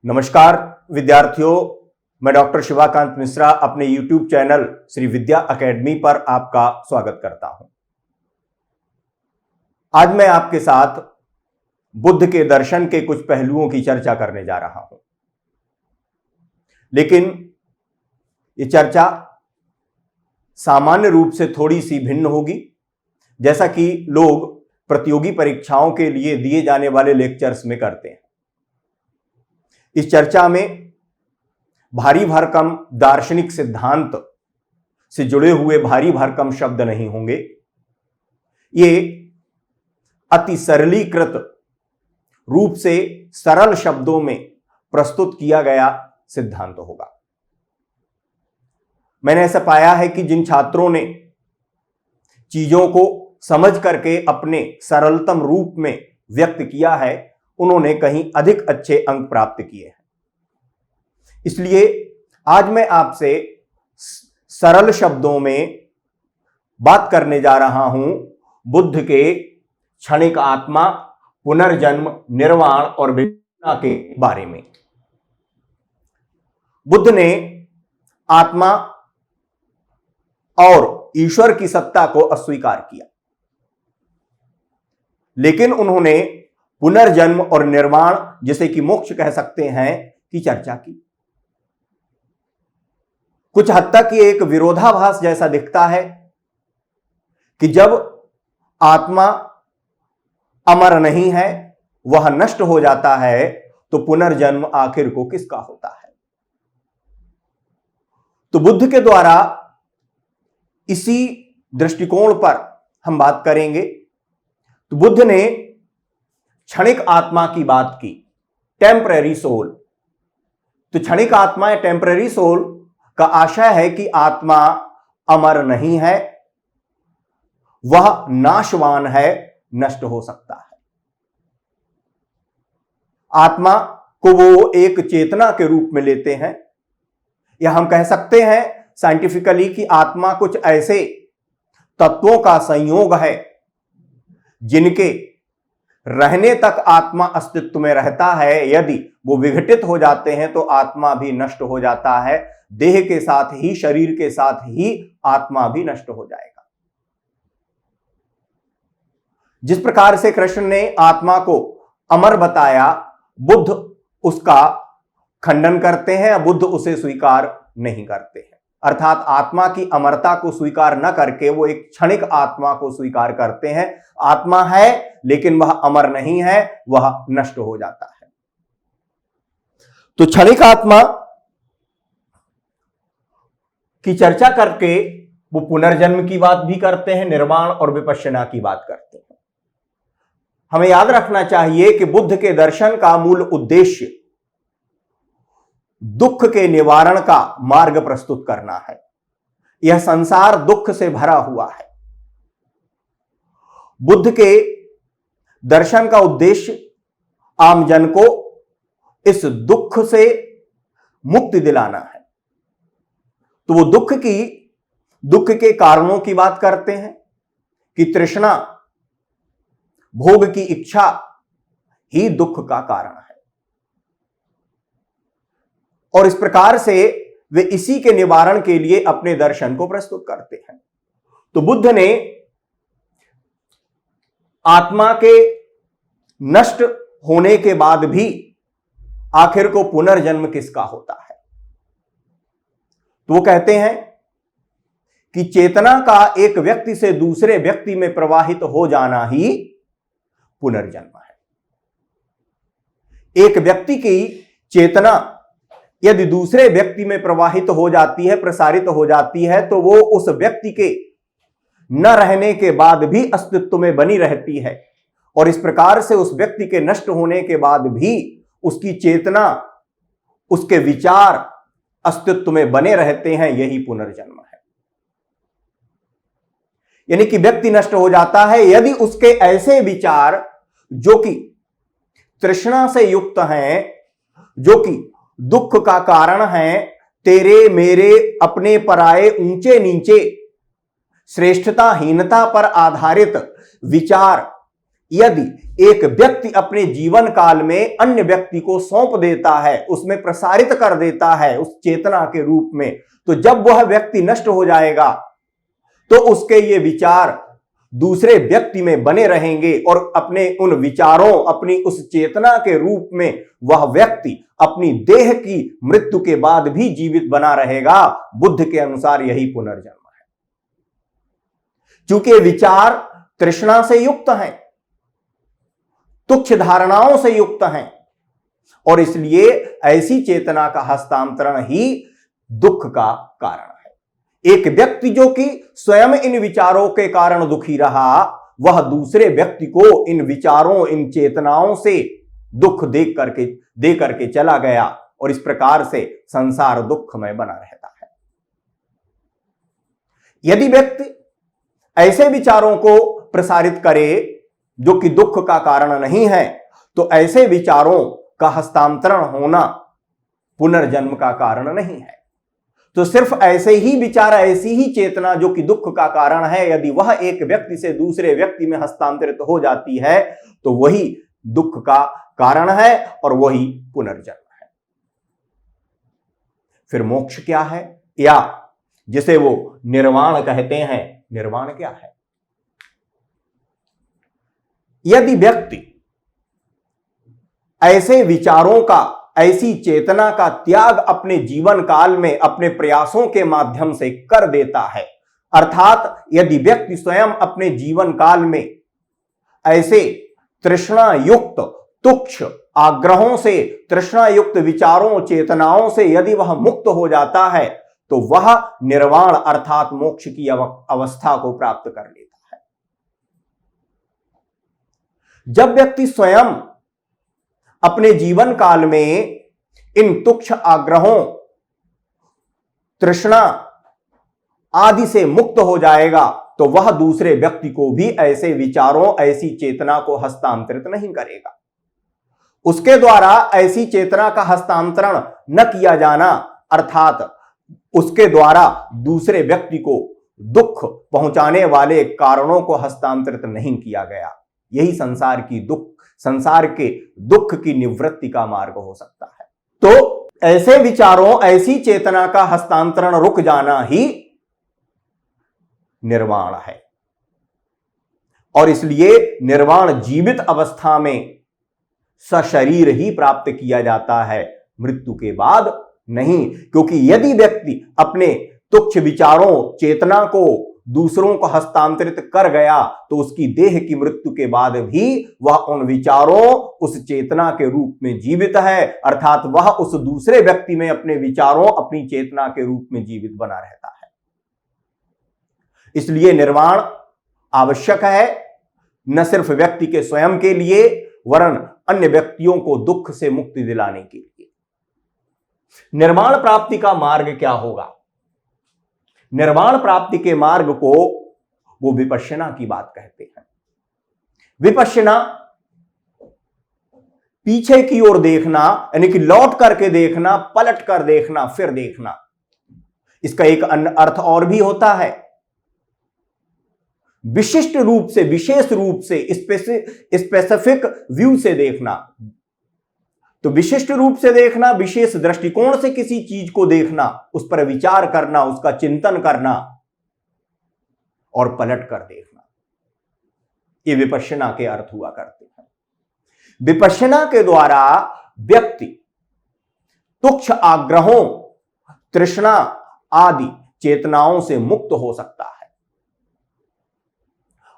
नमस्कार विद्यार्थियों, मैं डॉक्टर शिवाकांत मिश्रा अपने YouTube चैनल श्री विद्या अकेडमी पर आपका स्वागत करता हूं। आज मैं आपके साथ बुद्ध के दर्शन के कुछ पहलुओं की चर्चा करने जा रहा हूं, लेकिन ये चर्चा सामान्य रूप से थोड़ी सी भिन्न होगी। जैसा कि लोग प्रतियोगी परीक्षाओं के लिए दिए जाने वाले लेक्चर्स में करते हैं। इस चर्चा में भारी भरकम दार्शनिक सिद्धांत से जुड़े हुए भारी भरकम शब्द नहीं होंगे। ये अति सरलीकृत रूप से सरल शब्दों में प्रस्तुत किया गया सिद्धांत होगा। मैंने ऐसा पाया है कि जिन छात्रों ने चीजों को समझ करके अपने सरलतम रूप में व्यक्त किया है, उन्होंने कहीं अधिक अच्छे अंक प्राप्त किए हैं। इसलिए आज मैं आपसे सरल शब्दों में बात करने जा रहा हूं बुद्ध के क्षणिक आत्मा, पुनर्जन्म, निर्वाण और विपश्यना के बारे में। बुद्ध ने आत्मा और ईश्वर की सत्ता को अस्वीकार किया, लेकिन उन्होंने पुनर्जन्म और निर्वाण, जिसे कि मोक्ष कह सकते हैं, की चर्चा की। कुछ हद तक ये एक विरोधाभास जैसा दिखता है कि जब आत्मा अमर नहीं है, वह नष्ट हो जाता है, तो पुनर्जन्म आखिर को किसका होता है। तो बुद्ध के द्वारा इसी दृष्टिकोण पर हम बात करेंगे। तो बुद्ध ने क्षणिक आत्मा की बात की, टेम्पररी सोल। तो क्षणिक आत्मा या टेम्पररी सोल का आशय है कि आत्मा अमर नहीं है, वह नाशवान है, नष्ट हो सकता है। आत्मा को वो एक चेतना के रूप में लेते हैं, या हम कह सकते हैं साइंटिफिकली कि आत्मा कुछ ऐसे तत्वों का संयोग है जिनके रहने तक आत्मा अस्तित्व में रहता है। यदि वो विघटित हो जाते हैं तो आत्मा भी नष्ट हो जाता है। देह के साथ ही, शरीर के साथ ही आत्मा भी नष्ट हो जाएगा। जिस प्रकार से कृष्ण ने आत्मा को अमर बताया, बुद्ध उसका खंडन करते हैं, बुद्ध उसे स्वीकार नहीं करते हैं। अर्थात आत्मा की अमरता को स्वीकार न करके वो एक क्षणिक आत्मा को स्वीकार करते हैं। आत्मा है लेकिन वह अमर नहीं है, वह नष्ट हो जाता है। तो क्षणिक आत्मा की चर्चा करके वो पुनर्जन्म की बात भी करते हैं, निर्वाण और विपश्यना की बात करते हैं। हमें याद रखना चाहिए कि बुद्ध के दर्शन का मूल उद्देश्य दुख के निवारण का मार्ग प्रस्तुत करना है। यह संसार दुख से भरा हुआ है। बुद्ध के दर्शन का उद्देश्य आमजन को इस दुख से मुक्ति दिलाना है। तो वो दुख के कारणों की बात करते हैं कि तृष्णा, भोग की इच्छा ही दुख का कारण है, और इस प्रकार से वे इसी के निवारण के लिए अपने दर्शन को प्रस्तुत करते हैं। तो बुद्ध ने आत्मा के नष्ट होने के बाद भी आखिर को पुनर्जन्म किसका होता है, तो वो कहते हैं कि चेतना का एक व्यक्ति से दूसरे व्यक्ति में प्रवाहित हो जाना ही पुनर्जन्म है। एक व्यक्ति की चेतना यदि दूसरे व्यक्ति में प्रवाहित हो जाती है, प्रसारित हो जाती है, तो वो उस व्यक्ति के न रहने के बाद भी अस्तित्व में बनी रहती है, और इस प्रकार से उस व्यक्ति के नष्ट होने के बाद भी उसकी चेतना, उसके विचार अस्तित्व में बने रहते हैं। यही पुनर्जन्म है। यानी कि व्यक्ति नष्ट हो जाता है यदि उसके ऐसे विचार जो कि तृष्णा से युक्त हैं, जो कि दुख का कारण है, तेरे मेरे, अपने पराये, ऊंचे नीचे, श्रेष्ठता हीनता पर आधारित विचार, यदि एक व्यक्ति अपने जीवन काल में अन्य व्यक्ति को सौंप देता है, उसमें प्रसारित कर देता है उस चेतना के रूप में, तो जब वह व्यक्ति नष्ट हो जाएगा तो उसके ये विचार दूसरे व्यक्ति में बने रहेंगे और अपने उन विचारों, अपनी उस चेतना के रूप में वह व्यक्ति अपनी देह की मृत्यु के बाद भी जीवित बना रहेगा। बुद्ध के अनुसार यही पुनर्जन्म है। चूंकि विचार तृष्णा से युक्त हैं, तुच्छ धारणाओं से युक्त हैं, और इसलिए ऐसी चेतना का हस्तांतरण ही दुख का कारण है। एक व्यक्ति जो कि स्वयं इन विचारों के कारण दुखी रहा, वह दूसरे व्यक्ति को इन विचारों, इन चेतनाओं से दुख दे करके चला गया, और इस प्रकार से संसार दुखमय बना रहता है। यदि व्यक्ति ऐसे विचारों को प्रसारित करे जो कि दुख का कारण नहीं है, तो ऐसे विचारों का हस्तांतरण होना पुनर्जन्म का कारण नहीं है। तो सिर्फ ऐसे ही विचार, ऐसी ही चेतना जो कि दुख का कारण है, यदि वह एक व्यक्ति से दूसरे व्यक्ति में हस्तांतरित हो जाती है तो वही दुख का कारण है और वही पुनर्जन्म है। फिर मोक्ष क्या है, या जिसे वो निर्वाण कहते हैं, निर्वाण क्या है? यदि व्यक्ति ऐसे विचारों का, ऐसी चेतना का त्याग अपने जीवन काल में अपने प्रयासों के माध्यम से कर देता है, अर्थात यदि व्यक्ति स्वयं अपने जीवन काल में ऐसे तृष्णा युक्त, तुच्छ आग्रहों से, तृष्णा युक्त विचारों, चेतनाओं से यदि वह मुक्त हो जाता है, तो वह निर्वाण अर्थात मोक्ष की अवस्था को प्राप्त कर लेता है। जब व्यक्ति स्वयं अपने जीवन काल में इन तुच्छ आग्रहों, तृष्णा आदि से मुक्त हो जाएगा, तो वह दूसरे व्यक्ति को भी ऐसे विचारों, ऐसी चेतना को हस्तांतरित नहीं करेगा। उसके द्वारा ऐसी चेतना का हस्तांतरण न किया जाना, अर्थात उसके द्वारा दूसरे व्यक्ति को दुख पहुंचाने वाले कारणों को हस्तांतरित नहीं किया गया। यही संसार के दुख की निवृत्ति का मार्ग हो सकता है। तो ऐसे विचारों, ऐसी चेतना का हस्तांतरण रुक जाना ही निर्वाण है, और इसलिए निर्वाण जीवित अवस्था में सशरीर ही प्राप्त किया जाता है, मृत्यु के बाद नहीं। क्योंकि यदि व्यक्ति अपने तुच्छ विचारों, चेतना को दूसरों को हस्तांतरित कर गया, तो उसकी देह की मृत्यु के बाद भी वह उन विचारों, उस चेतना के रूप में जीवित है, अर्थात वह उस दूसरे व्यक्ति में अपने विचारों, अपनी चेतना के रूप में जीवित बना रहता है। इसलिए निर्वाण आवश्यक है, न सिर्फ व्यक्ति के स्वयं के लिए, वरन अन्य व्यक्तियों को दुख से मुक्ति दिलाने के लिए। निर्वाण प्राप्ति का मार्ग क्या होगा? निर्वाण प्राप्ति के मार्ग को वो विपश्यना की बात कहते हैं। विपश्यना पीछे की ओर देखना, यानी कि लौट करके देखना, पलट कर देखना, फिर देखना। इसका एक अन्य अर्थ और भी होता है, विशिष्ट रूप से, विशेष रूप से, स्पेसिफिक व्यू से देखना। तो विशिष्ट रूप से देखना, विशेष दृष्टिकोण से किसी चीज को देखना, उस पर विचार करना, उसका चिंतन करना और पलट कर देखना, ये विपश्यना के अर्थ हुआ करते हैं। विपश्यना के द्वारा व्यक्ति तुच्छ आग्रहों, तृष्णा आदि चेतनाओं से मुक्त हो सकता है,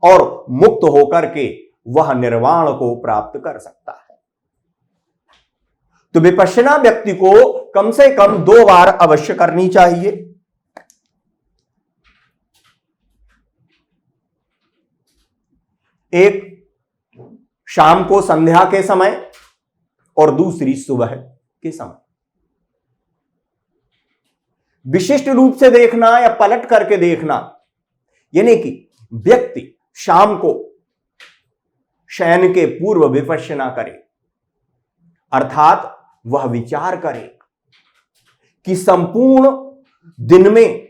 और मुक्त होकर के वह निर्वाण को प्राप्त कर सकता है। तो विपश्यना व्यक्ति को कम से कम 2 बार अवश्य करनी चाहिए। एक शाम को संध्या के समय और दूसरी सुबह के समय। विशिष्ट रूप से देखना या पलट करके देखना, यानी कि व्यक्ति शाम को शयन के पूर्व विपश्यना करे, अर्थात वह विचार करे कि संपूर्ण दिन में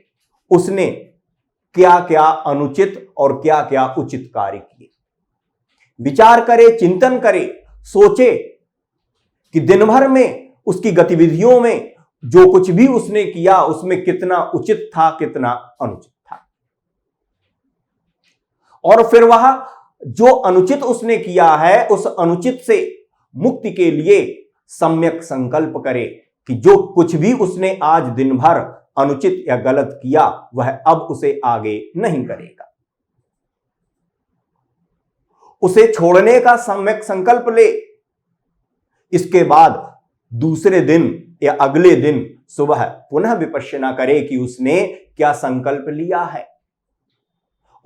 उसने क्या क्या अनुचित और क्या क्या उचित कार्य किए, विचार करे, चिंतन करे, सोचे कि दिन भर में उसकी गतिविधियों में जो कुछ भी उसने किया उसमें कितना उचित था, कितना अनुचित था। और फिर वह जो अनुचित उसने किया है उस अनुचित से मुक्ति के लिए सम्यक संकल्प करे कि जो कुछ भी उसने आज दिन भर अनुचित या गलत किया वह अब उसे आगे नहीं करेगा। उसे छोड़ने का सम्यक संकल्प ले। इसके बाद दूसरे दिन या अगले दिन सुबह पुनः विपश्यना करे कि उसने क्या संकल्प लिया है,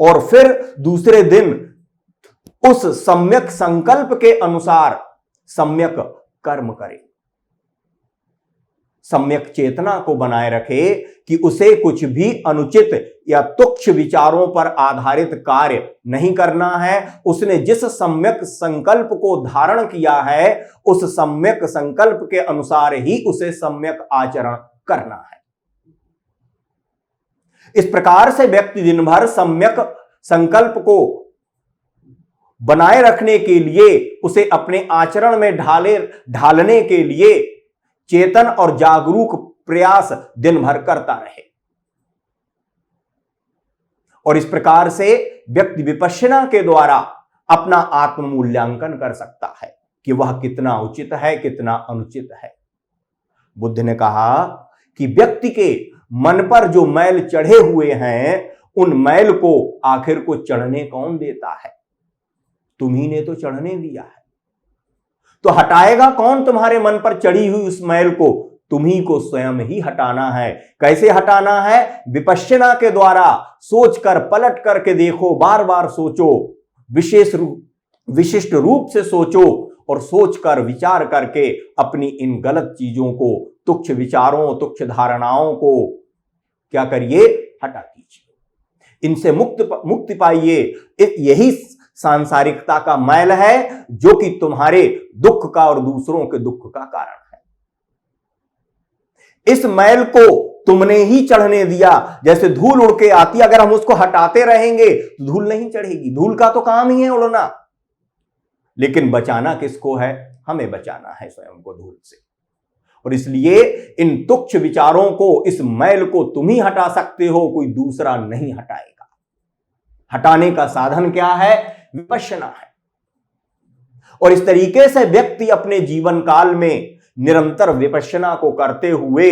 और फिर दूसरे दिन उस सम्यक संकल्प के अनुसार सम्यक कर्म करे। सम्यक चेतना को बनाए रखे कि उसे कुछ भी अनुचित या तुच्छ विचारों पर आधारित कार्य नहीं करना है। उसने जिस सम्यक संकल्प को धारण किया है उस सम्यक संकल्प के अनुसार ही उसे सम्यक आचरण करना है। इस प्रकार से व्यक्ति दिन भर सम्यक संकल्प को बनाए रखने के लिए, उसे अपने आचरण में ढालने के लिए चेतन और जागरूक प्रयास दिन भर करता रहे। और इस प्रकार से व्यक्ति विपश्यना के द्वारा अपना आत्म मूल्यांकन कर सकता है कि वह कितना उचित है, कितना अनुचित है। बुद्ध ने कहा कि व्यक्ति के मन पर जो मैल चढ़े हुए हैं उन मैल को आखिर को चढ़ने कौन देता है? तुम्ही ने तो चढ़ने दिया है। तो हटाएगा कौन तुम्हारे मन पर चढ़ी हुई उस मैल को? तुम्ही को स्वयं ही हटाना है। कैसे हटाना है? विपश्यना के द्वारा सोचकर, पलट करके देखो, बार बार सोचो, विशिष्ट रूप से सोचो और सोचकर विचार करके अपनी इन गलत चीजों को, तुच्छ विचारों, तुच्छ धारणाओं को क्या करिए? हटा दीजिए। इनसे मुक्ति पाइए। यही सांसारिकता का मैल है जो कि तुम्हारे दुख का और दूसरों के दुख का कारण है। इस मैल को तुमने ही चढ़ने दिया। जैसे धूल उड़ के आती, अगर हम उसको हटाते रहेंगे तो धूल नहीं चढ़ेगी। धूल का तो काम ही है उड़ना, लेकिन बचाना किसको है? हमें बचाना है स्वयं को धूल से। और इसलिए इन तुच्छ विचारों को, इस मैल को तुम ही हटा सकते हो, कोई दूसरा नहीं हटाएगा। हटाने का साधन क्या है? विपश्यना है। और इस तरीके से व्यक्ति अपने जीवन काल में निरंतर विपश्यना को करते हुए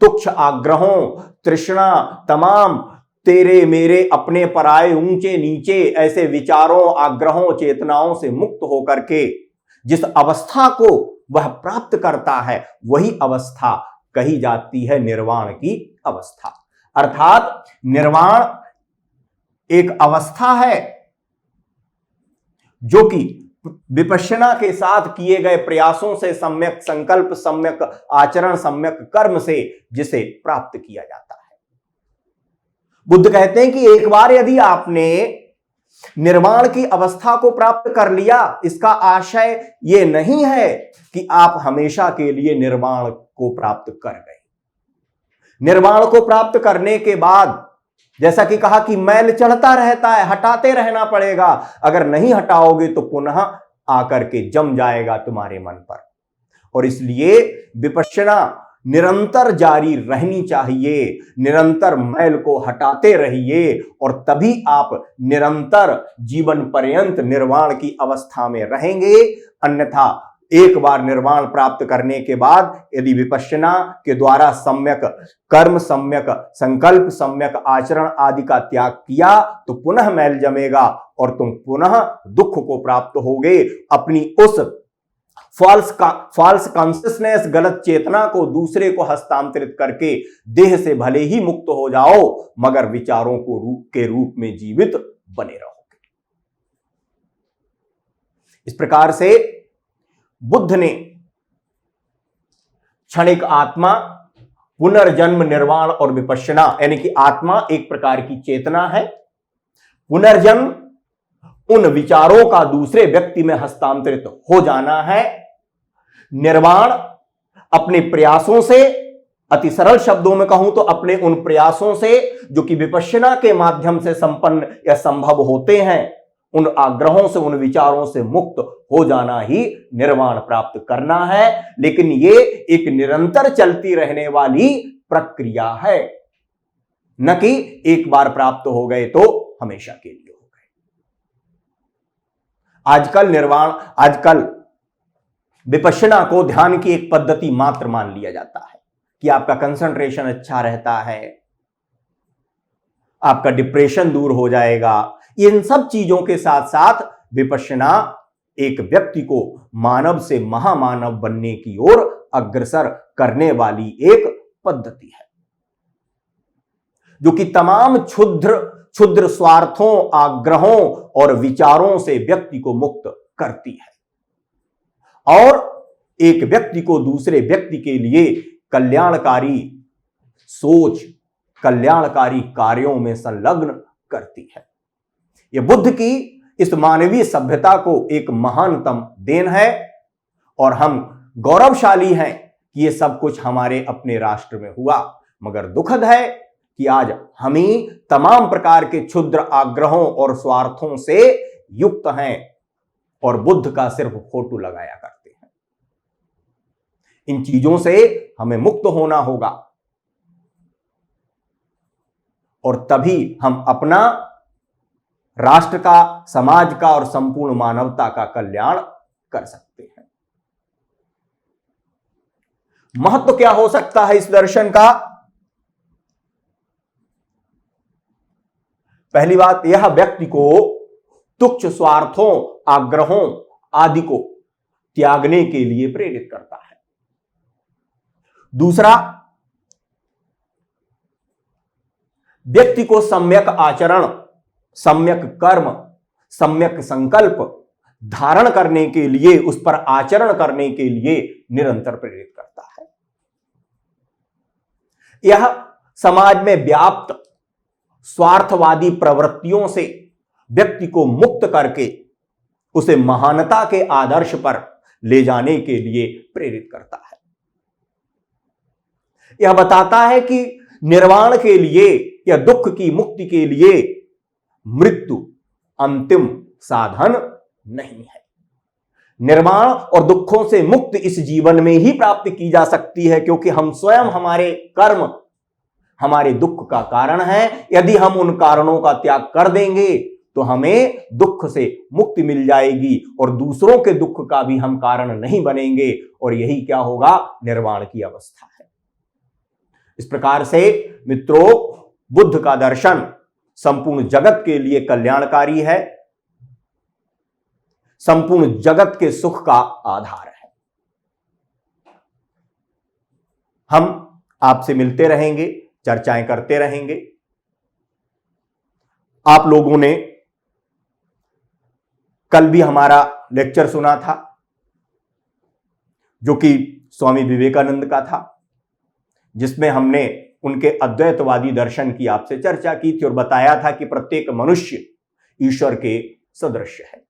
तुच्छ आग्रहों, तृष्णा, तमाम तेरे मेरे, अपने पराये, ऊंचे नीचे ऐसे विचारों, आग्रहों, चेतनाओं से मुक्त होकर के जिस अवस्था को वह प्राप्त करता है वही अवस्था कही जाती है निर्वाण की अवस्था। अर्थात निर्वाण एक अवस्था है जो कि विपश्यना के साथ किए गए प्रयासों से, सम्यक संकल्प, सम्यक आचरण, सम्यक कर्म से जिसे प्राप्त किया जाता है। बुद्ध कहते हैं कि एक बार यदि आपने निर्वाण की अवस्था को प्राप्त कर लिया, इसका आशय यह नहीं है कि आप हमेशा के लिए निर्वाण को प्राप्त कर गए। निर्वाण को प्राप्त करने के बाद जैसा कि कहा कि मैल चढ़ता रहता है, हटाते रहना पड़ेगा। अगर नहीं हटाओगे तो पुनः आकर के जम जाएगा तुम्हारे मन पर। और इसलिए विपश्यना निरंतर जारी रहनी चाहिए। निरंतर मैल को हटाते रहिए और तभी आप निरंतर जीवन पर्यंत निर्वाण की अवस्था में रहेंगे। अन्यथा एक बार निर्वाण प्राप्त करने के बाद यदि विपश्यना के द्वारा सम्यक कर्म, सम्यक संकल्प, सम्यक आचरण आदि का त्याग किया तो पुनः मैल जमेगा और तुम पुनः दुख को प्राप्त होगे। अपनी उस फॉल्स कॉन्शियसनेस, गलत चेतना को दूसरे को हस्तांतरित करके देह से भले ही मुक्त हो जाओ मगर विचारों के रूप में जीवित बने रहोगे। इस प्रकार से बुद्ध ने क्षणिक आत्मा, पुनर्जन्म, निर्वाण और विपश्यना, यानी कि आत्मा एक प्रकार की चेतना है, पुनर्जन्म उन विचारों का दूसरे व्यक्ति में हस्तांतरित हो जाना है, निर्वाण अपने प्रयासों से, अति सरल शब्दों में कहूं तो अपने उन प्रयासों से जो कि विपश्यना के माध्यम से संपन्न या संभव होते हैं, उन आग्रहों से, उन विचारों से मुक्त हो जाना ही निर्वाण प्राप्त करना है। लेकिन ये एक निरंतर चलती रहने वाली प्रक्रिया है, न कि एक बार प्राप्त हो गए तो हमेशा के लिए हो गए। आजकल विपश्यना को ध्यान की एक पद्धति मात्र मान लिया जाता है कि आपका कंसंट्रेशन अच्छा रहता है, आपका डिप्रेशन दूर हो जाएगा। इन सब चीजों के साथ साथ विपश्यना एक व्यक्ति को मानव से महामानव बनने की ओर अग्रसर करने वाली एक पद्धति है, जो कि तमाम क्षुद्र स्वार्थों, आग्रहों और विचारों से व्यक्ति को मुक्त करती है और एक व्यक्ति को दूसरे व्यक्ति के लिए कल्याणकारी सोच, कल्याणकारी कार्यों में संलग्न करती है। यह बुद्ध की इस मानवीय सभ्यता को एक महानतम देन है और हम गौरवशाली हैं कि यह सब कुछ हमारे अपने राष्ट्र में हुआ। मगर दुखद है कि आज हम ही तमाम प्रकार के क्षुद्र आग्रहों और स्वार्थों से युक्त हैं और बुद्ध का सिर्फ फोटो लगाया करते हैं। इन चीजों से हमें मुक्त होना होगा और तभी हम अपना, राष्ट्र का, समाज का और संपूर्ण मानवता का कल्याण कर सकते हैं। महत्व क्या हो सकता है इस दर्शन का? पहली बात, यह व्यक्ति को तुच्छ स्वार्थों, आग्रहों आदि को त्यागने के लिए प्रेरित करता है। दूसरा, व्यक्ति को सम्यक आचरण, सम्यक कर्म, सम्यक संकल्प धारण करने के लिए, उस पर आचरण करने के लिए निरंतर प्रेरित करता है। यह समाज में व्याप्त स्वार्थवादी प्रवृत्तियों से व्यक्ति को मुक्त करके उसे महानता के आदर्श पर ले जाने के लिए प्रेरित करता है। यह बताता है कि निर्वाण के लिए या दुख की मुक्ति के लिए मृत्यु अंतिम साधन नहीं है। निर्वाण और दुखों से मुक्ति इस जीवन में ही प्राप्त की जा सकती है, क्योंकि हम स्वयं, हमारे कर्म हमारे दुख का कारण है। यदि हम उन कारणों का त्याग कर देंगे तो हमें दुख से मुक्ति मिल जाएगी और दूसरों के दुख का भी हम कारण नहीं बनेंगे और यही क्या होगा? निर्वाण की अवस्था है। इस प्रकार से मित्रों, बुद्ध का दर्शन संपूर्ण जगत के लिए कल्याणकारी है, संपूर्ण जगत के सुख का आधार है। हम आपसे मिलते रहेंगे, चर्चाएं करते रहेंगे। आप लोगों ने कल भी हमारा लेक्चर सुना था, जो कि स्वामी विवेकानंद का था, जिसमें हमने उनके अद्वैतवादी दर्शन की आपसे चर्चा की थी और बताया था कि प्रत्येक मनुष्य ईश्वर के सदृश है।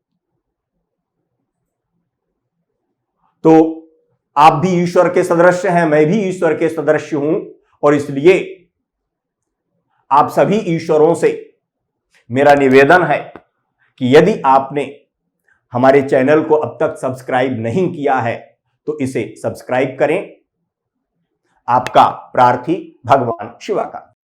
तो आप भी ईश्वर के सदृश हैं, मैं भी ईश्वर के सदृश हूं और इसलिए आप सभी ईश्वरों से मेरा निवेदन है कि यदि आपने हमारे चैनल को अब तक सब्सक्राइब नहीं किया है तो इसे सब्सक्राइब करें। आपका प्रार्थी भगवान शिवा का।